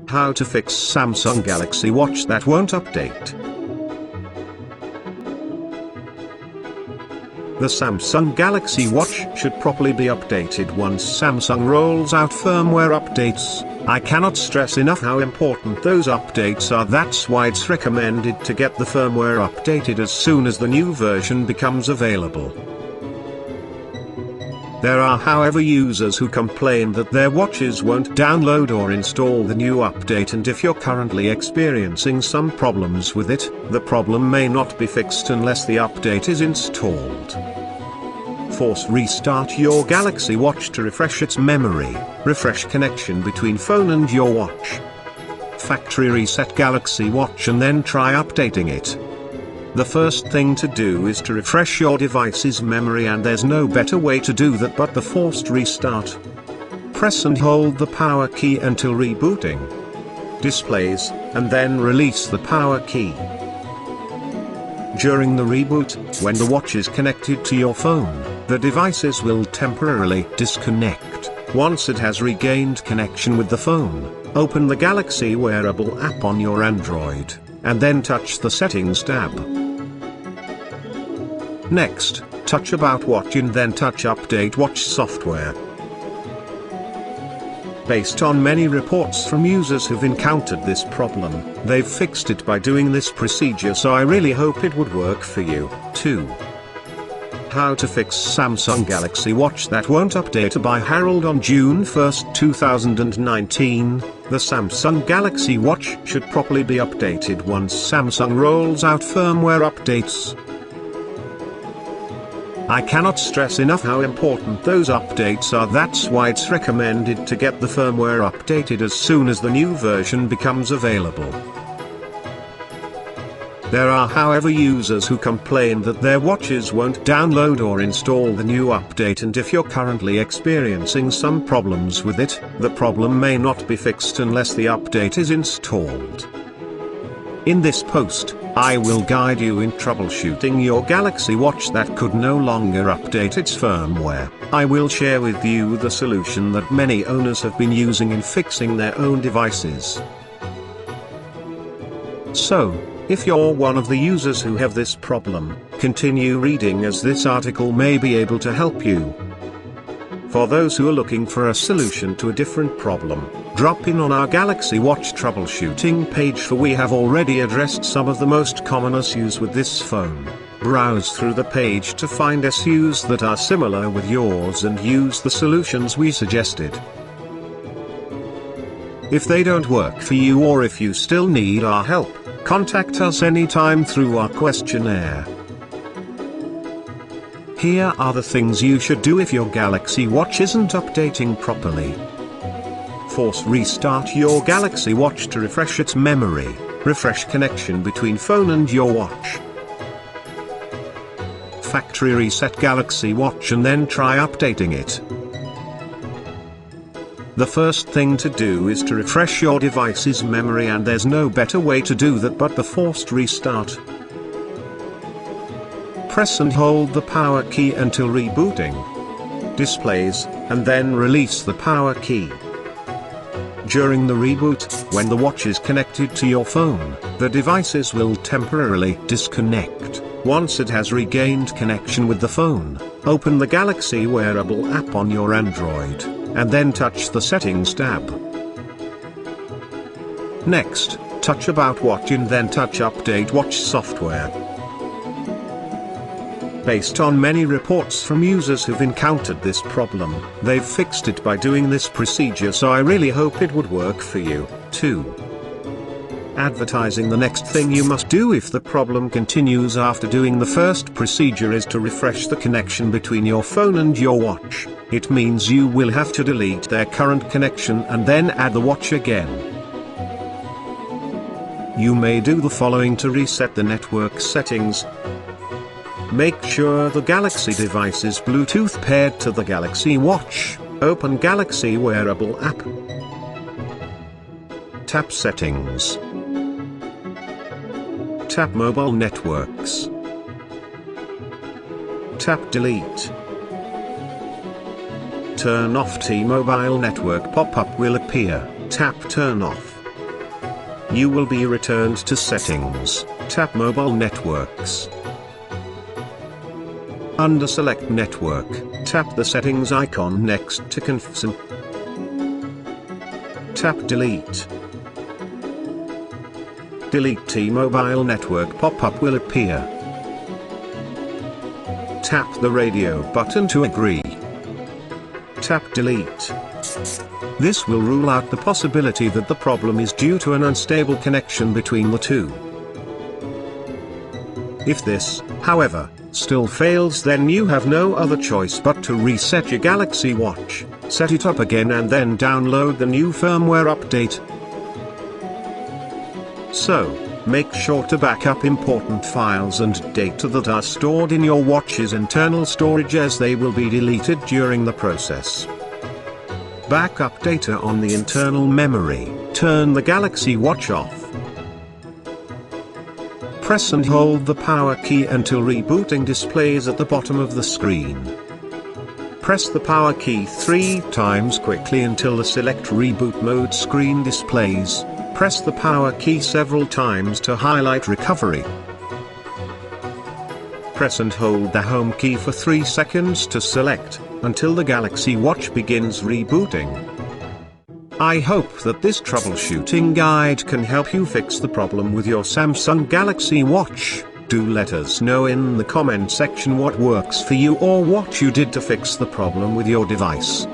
How to fix Samsung Galaxy Watch that won't update. The Samsung Galaxy Watch should properly be updated once Samsung rolls out firmware updates. I cannot stress enough how important those updates are. That's why it's recommended to get the firmware updated as soon as the new version becomes available. There are, however, users who complain that their watches won't download or install the new update, and if you're currently experiencing some problems with it, the problem may not be fixed unless the update is installed. Force restart your Galaxy Watch to refresh its memory, refresh connection between phone and your watch. Factory reset Galaxy Watch and then try updating it. The first thing to do is to refresh your device's memory, and there's no better way to do that but the forced restart. Press and hold the power key until rebooting displays, and then release the power key. During the reboot, when the watch is connected to your phone, the devices will temporarily disconnect. Once it has regained connection with the phone, open the Galaxy Wearable app on your Android, and then touch the Settings tab. Next, touch About Watch and then touch Update Watch Software. Based on many reports from users who've encountered this problem, they've fixed it by doing this procedure, so I really hope it would work for you, too. How to fix Samsung Galaxy Watch that won't update by Harold. On June 1, 2019, the Samsung Galaxy Watch should properly be updated once Samsung rolls out firmware updates. I cannot stress enough how important those updates are. That's why it's recommended to get the firmware updated as soon as the new version becomes available. There are, however, users who complain that their watches won't download or install the new update, and if you're currently experiencing some problems with it, the problem may not be fixed unless the update is installed. In this post, I will guide you in troubleshooting your Galaxy Watch that could no longer update its firmware. I will share with you the solution that many owners have been using in fixing their own devices. So, if you're one of the users who have this problem, continue reading, as this article may be able to help you. For those who are looking for a solution to a different problem, drop in on our Galaxy Watch troubleshooting page, for we have already addressed some of the most common issues with this phone. Browse through the page to find issues that are similar with yours and use the solutions we suggested. If they don't work for you, or if you still need our help, contact us anytime through our questionnaire. Here are the things you should do if your Galaxy Watch isn't updating properly. Force restart your Galaxy Watch to refresh its memory, refresh connection between phone and your watch. Factory reset Galaxy Watch and then try updating it. The first thing to do is to refresh your device's memory, and there's no better way to do that but the forced restart. Press and hold the power key until rebooting displays, and then release the power key. During the reboot, when the watch is connected to your phone, the devices will temporarily disconnect. Once it has regained connection with the phone, open the Galaxy Wearable app on your Android, and then touch the Settings tab. Next, touch About Watch and then touch Update Watch Software. Based on many reports from users who've encountered this problem, they've fixed it by doing this procedure, so I really hope it would work for you, too. Advertising. The next thing you must do if the problem continues after doing the first procedure is to refresh the connection between your phone and your watch. It means you will have to delete their current connection and then add the watch again. You may do the following to reset the network settings. Make sure the Galaxy device is Bluetooth paired to the Galaxy Watch. Open Galaxy Wearable app. Tap Settings. Tap Mobile Networks. Tap Delete. Turn off T-Mobile network pop-up will appear. Tap Turn off. you will be returned to Settings, tap Mobile Networks. Under Select Network, tap the Settings icon next to Confirm. Tap Delete. Delete T-Mobile Network pop-up will appear. Tap the radio button to agree. Tap Delete. This will rule out the possibility that the problem is due to an unstable connection between the two. If this, however, still fails, then you have no other choice but to reset your Galaxy Watch, set it up again and then download the new firmware update. So, make sure to back up important files and data that are stored in your watch's internal storage, as they will be deleted during the process. Backup data on the internal memory. Turn the Galaxy Watch off. Press and hold the power key until rebooting displays at the bottom of the screen. Press the power key 3 times quickly until the Select Reboot Mode screen displays. Press the power key several times to highlight recovery. Press and hold the home key for 3 seconds to select, until the Galaxy Watch begins rebooting. I hope that this troubleshooting guide can help you fix the problem with your Samsung Galaxy Watch. Do let us know in the comment section what works for you or what you did to fix the problem with your device.